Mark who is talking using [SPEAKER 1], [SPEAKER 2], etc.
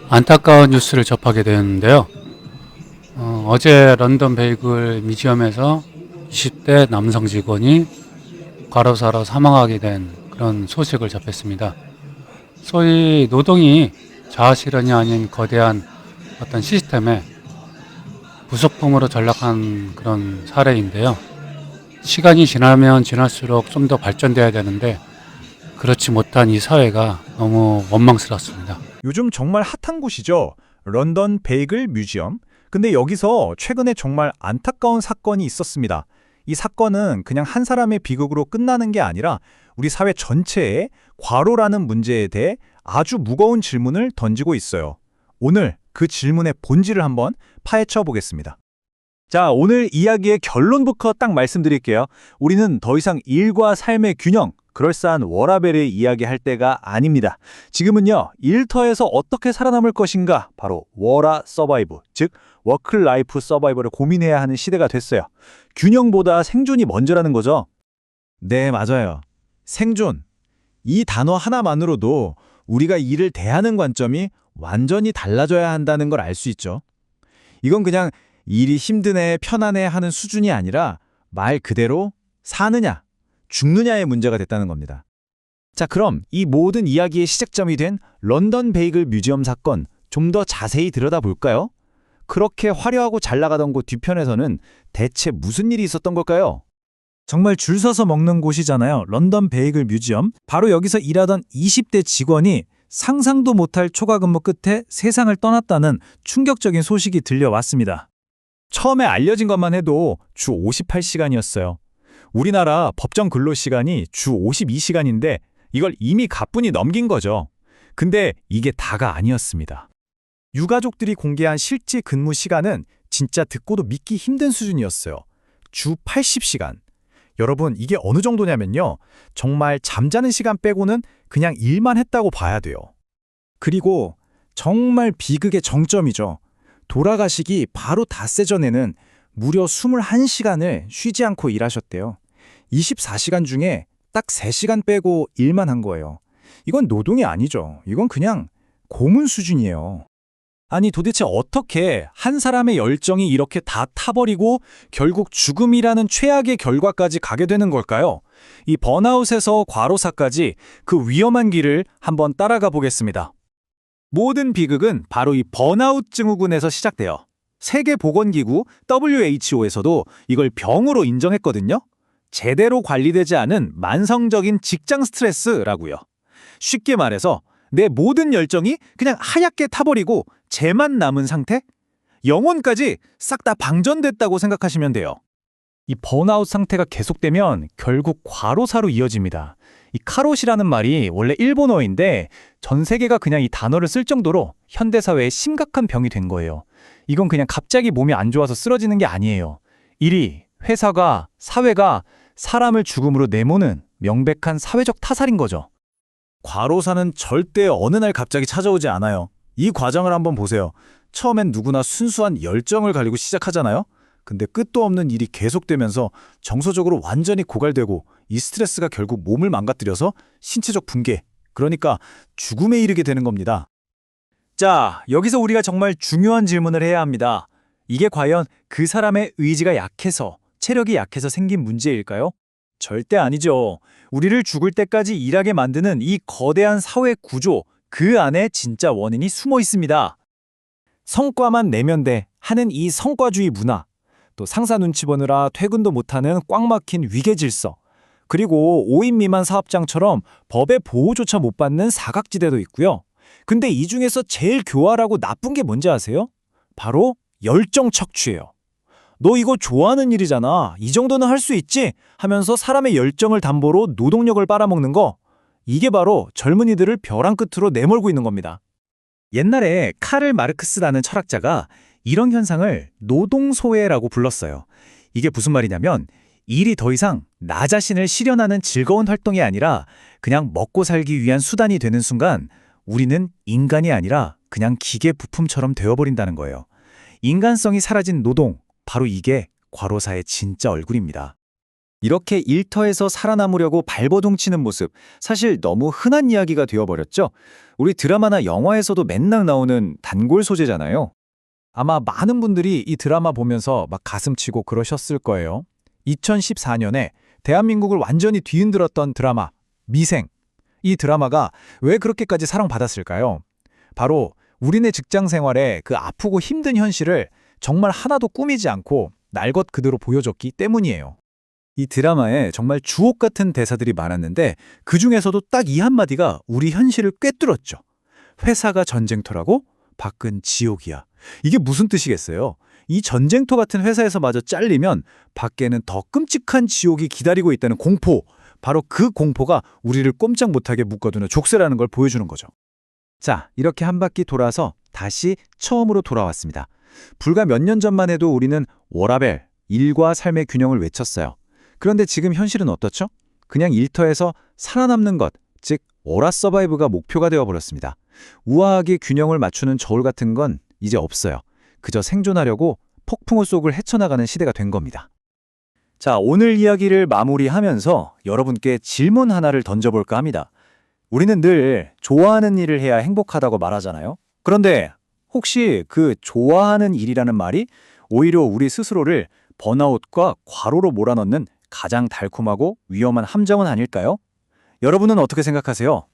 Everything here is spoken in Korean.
[SPEAKER 1] 안타까운 뉴스를 접하게 되었는데요. 어제 런던 베이글 뮤지엄에서 20대 남성 직원이 과로사로 사망하게 된 그런 소식을 접했습니다. 소위 노동이 자아실현이 아닌 거대한 어떤 시스템에 부속품으로 전락한 그런 사례인데요. 시간이 지나면 지날수록 좀 더 발전돼야 되는데 그렇지 못한 이 사회가 너무 원망스럽습니다.
[SPEAKER 2] 요즘 정말 핫한 곳이죠. 런던 베이글 뮤지엄. 근데 여기서 최근에 정말 안타까운 사건이 있었습니다. 이 사건은 그냥 한 사람의 비극으로 끝나는 게 아니라 우리 사회 전체에 과로라는 문제에 대해 아주 무거운 질문을 던지고 있어요. 오늘 그 질문의 본질을 한번 파헤쳐 보겠습니다. 자, 오늘 이야기의 결론부터 딱 말씀드릴게요. 우리는 더 이상 일과 삶의 균형, 그럴싸한 워라밸을 이야기할 때가 아닙니다. 지금은요, 일터에서 어떻게 살아남을 것인가, 바로 워라 서바이브, 즉 워크 라이프 서바이벌을 고민해야 하는 시대가 됐어요. 균형보다 생존이 먼저라는 거죠. 네, 맞아요. 생존. 이 단어 하나만으로도 우리가 일을 대하는 관점이 완전히 달라져야 한다는 걸 알 수 있죠. 이건 그냥 일이 힘드네, 편하네 하는 수준이 아니라 말 그대로 사느냐, 죽느냐의 문제가 됐다는 겁니다. 자, 그럼 이 모든 이야기의 시작점이 된 런던 베이글 뮤지엄 사건 좀 더 자세히 들여다볼까요? 그렇게 화려하고 잘 나가던 곳 뒤편에서는 대체 무슨 일이 있었던 걸까요? 정말 줄 서서 먹는 곳이잖아요. 런던 베이글 뮤지엄. 바로 여기서 일하던 20대 직원이 상상도 못할 초과 근무 끝에 세상을 떠났다는 충격적인 소식이 들려왔습니다. 처음에 알려진 것만 해도 주 58시간이었어요. 우리나라 법정 근로시간이 주 52시간인데 이걸 이미 가뿐히 넘긴 거죠. 근데 이게 다가 아니었습니다. 유가족들이 공개한 실제 근무 시간은 진짜 듣고도 믿기 힘든 수준이었어요. 주 80시간. 여러분, 이게 어느 정도냐면요. 정말 잠자는 시간 빼고는 그냥 일만 했다고 봐야 돼요. 그리고 정말 비극의 정점이죠. 돌아가시기 바로 닷새 전에는 무려 21시간을 쉬지 않고 일하셨대요. 24시간 중에 딱 3시간 빼고 일만 한 거예요. 이건 노동이 아니죠. 이건 그냥 고문 수준이에요. 아니, 도대체 어떻게 한 사람의 열정이 이렇게 다 타버리고 결국 죽음이라는 최악의 결과까지 가게 되는 걸까요? 이 번아웃에서 과로사까지 그 위험한 길을 한번 따라가 보겠습니다. 모든 비극은 바로 이 번아웃 증후군에서 시작돼요. 세계보건기구 WHO에서도 이걸 병으로 인정했거든요. 제대로 관리되지 않은 만성적인 직장 스트레스라고요. 쉽게 말해서 내 모든 열정이 그냥 하얗게 타버리고 재만 남은 상태? 영혼까지 싹 다 방전됐다고 생각하시면 돼요. 이 번아웃 상태가 계속되면 결국 과로사로 이어집니다. 이 카롯이라는 말이 원래 일본어인데 전 세계가 그냥 이 단어를 쓸 정도로 현대사회에 심각한 병이 된 거예요. 이건 그냥 갑자기 몸이 안 좋아서 쓰러지는 게 아니에요. 일이, 회사가, 사회가 사람을 죽음으로 내모는 명백한 사회적 타살인 거죠. 과로사는 절대 어느 날 갑자기 찾아오지 않아요. 이 과정을 한번 보세요. 처음엔 누구나 순수한 열정을 가지고 시작하잖아요. 근데 끝도 없는 일이 계속되면서 정서적으로 완전히 고갈되고 이 스트레스가 결국 몸을 망가뜨려서 신체적 붕괴, 그러니까 죽음에 이르게 되는 겁니다. 자, 여기서 우리가 정말 중요한 질문을 해야 합니다. 이게 과연 그 사람의 의지가 약해서, 체력이 약해서 생긴 문제일까요? 절대 아니죠. 우리를 죽을 때까지 일하게 만드는 이 거대한 사회 구조, 그 안에 진짜 원인이 숨어 있습니다. 성과만 내면 돼 하는 이 성과주의 문화, 또 상사 눈치 보느라 퇴근도 못하는 꽉 막힌 위계 질서, 그리고 5인 미만 사업장처럼 법의 보호조차 못 받는 사각지대도 있고요. 근데 이 중에서 제일 교활하고 나쁜 게 뭔지 아세요? 바로 열정 척추예요. 너 이거 좋아하는 일이잖아. 이 정도는 할 수 있지? 하면서 사람의 열정을 담보로 노동력을 빨아먹는 거. 이게 바로 젊은이들을 벼랑 끝으로 내몰고 있는 겁니다. 옛날에 카를 마르크스라는 철학자가 이런 현상을 노동소외라고 불렀어요. 이게 무슨 말이냐면 일이 더 이상 나 자신을 실현하는 즐거운 활동이 아니라 그냥 먹고 살기 위한 수단이 되는 순간 우리는 인간이 아니라 그냥 기계 부품처럼 되어버린다는 거예요. 인간성이 사라진 노동, 바로 이게 과로사의 진짜 얼굴입니다.
[SPEAKER 3] 이렇게 일터에서 살아남으려고 발버둥 치는 모습, 사실 너무 흔한 이야기가 되어버렸죠. 우리 드라마나 영화에서도 맨날 나오는 단골 소재잖아요.
[SPEAKER 2] 아마 많은 분들이 이 드라마 보면서 막 가슴 치고 그러셨을 거예요. 2014년에 대한민국을 완전히 뒤흔들었던 드라마 미생. 이 드라마가 왜 그렇게까지 사랑받았을까요? 바로 우리네 직장 생활의 그 아프고 힘든 현실을 정말 하나도 꾸미지 않고 날 것 그대로 보여줬기 때문이에요.
[SPEAKER 3] 이 드라마에 정말 주옥 같은 대사들이 많았는데 그중에서도 딱 이 한마디가 우리 현실을 꿰뚫었죠. 회사가 전쟁터라고? 밖은 지옥이야. 이게 무슨 뜻이겠어요? 이 전쟁터 같은 회사에서 마저 잘리면 밖에는 더 끔찍한 지옥이 기다리고 있다는 공포. 바로 그 공포가 우리를 꼼짝 못하게 묶어두는 족쇄라는 걸 보여주는 거죠. 자, 이렇게 한 바퀴 돌아서 다시 처음으로 돌아왔습니다. 불과 몇 년 전만 해도 우리는 워라밸, 일과 삶의 균형을 외쳤어요. 그런데 지금 현실은 어떻죠? 그냥 일터에서 살아남는 것, 즉 워라 서바이브가 목표가 되어버렸습니다. 우아하게 균형을 맞추는 저울 같은 건 이제 없어요. 그저 생존하려고 폭풍우 속을 헤쳐나가는 시대가 된 겁니다. 자, 오늘 이야기를 마무리하면서 여러분께 질문 하나를 던져볼까 합니다. 우리는 늘 좋아하는 일을 해야 행복하다고 말하잖아요. 그런데 혹시 그 좋아하는 일이라는 말이 오히려 우리 스스로를 번아웃과 과로로 몰아넣는 가장 달콤하고 위험한 함정은 아닐까요? 여러분은 어떻게 생각하세요?